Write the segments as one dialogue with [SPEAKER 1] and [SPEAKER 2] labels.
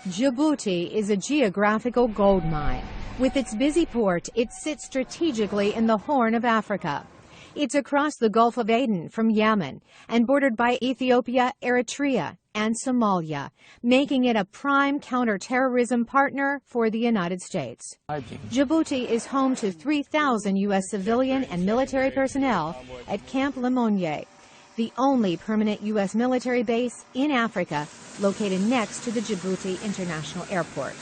[SPEAKER 1] Djibouti is a geographical gold mine. With its busy port, it sits strategically in the Horn of Africa. It's across the Gulf of Aden from Yemen and bordered by Ethiopia, Eritrea, and Somalia, making it a prime counterterrorism partner for the United States. Djibouti is home to 3,000 U.S. civilian and military personnel at Camp Lemonnier, the only permanent U.S. military base in Africa located next to the Djibouti International Airport.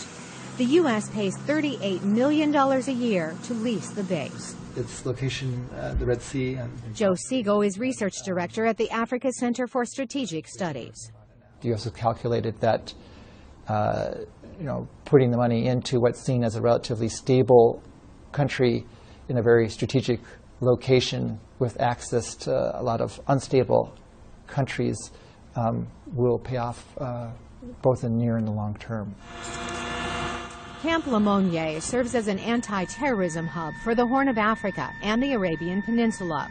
[SPEAKER 1] The U.S. pays $38 million a year to lease the base.
[SPEAKER 2] Its location, the Red Sea.
[SPEAKER 1] Joe Siegel is research director at the Africa Center for Strategic Studies.
[SPEAKER 3] The U.S. has calculated that putting the money into what's seen as a relatively stable country in a very strategic location with access to a lot of unstable countries will pay off both in the near and the long term.
[SPEAKER 1] Camp Lemonnier serves as an anti-terrorism hub for the Horn of Africa and the Arabian Peninsula.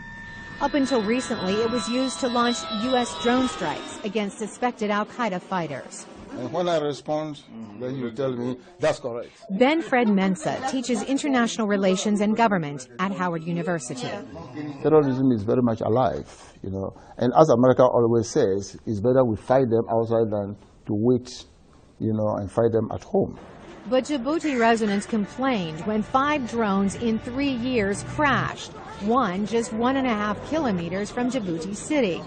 [SPEAKER 1] Up until recently, it was used to launch U.S. drone strikes against suspected al-Qaeda fighters.
[SPEAKER 4] And when I respond, then you tell me, that's correct.
[SPEAKER 1] Ben Fred Mensa teaches international relations and government at Howard University.
[SPEAKER 4] Terrorism is very much alive, and as America always says, it's better we fight them outside than to wait, and fight them at home.
[SPEAKER 1] But Djibouti residents complained when 5 drones in 3 years crashed, one just 1.5 kilometers from Djibouti City.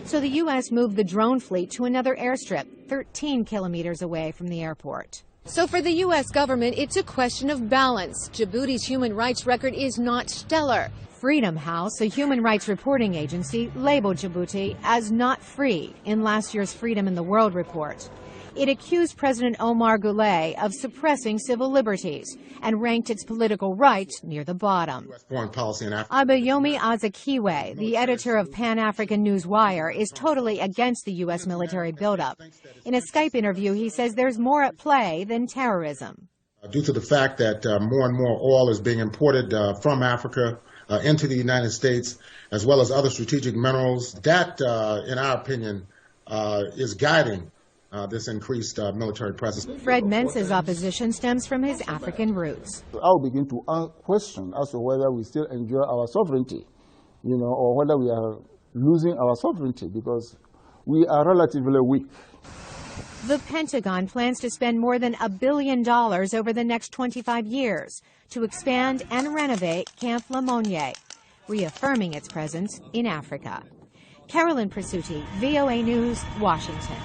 [SPEAKER 1] So the U.S. moved the drone fleet to another airstrip, 13 kilometers away from the airport. So for the U.S. government, it's a question of balance. Djibouti's human rights record is not stellar. Freedom House, a human rights reporting agency, labeled Djibouti as not free in last year's Freedom in the World report. It accused President Omar Guelleh of suppressing civil liberties and ranked its political rights near the bottom. Abayomi Azikiwe, the editor of Pan-African News Wire, is totally against the U.S. military buildup. In a Skype interview, he says there's more at play than terrorism.
[SPEAKER 5] Due to the fact that more and more oil is being imported from Africa into the United States, as well as other strategic minerals, that, in our opinion, is guiding this increased military presence.
[SPEAKER 1] Fred Mensa's opposition stems from his African roots.
[SPEAKER 4] I'll begin to question as to whether we still enjoy our sovereignty, or whether we are losing our sovereignty because we are relatively weak.
[SPEAKER 1] The Pentagon plans to spend more than $1 billion over the next 25 years to expand and renovate Camp Lemonnier, reaffirming its presence in Africa. Carolyn Presutti, VOA News, Washington.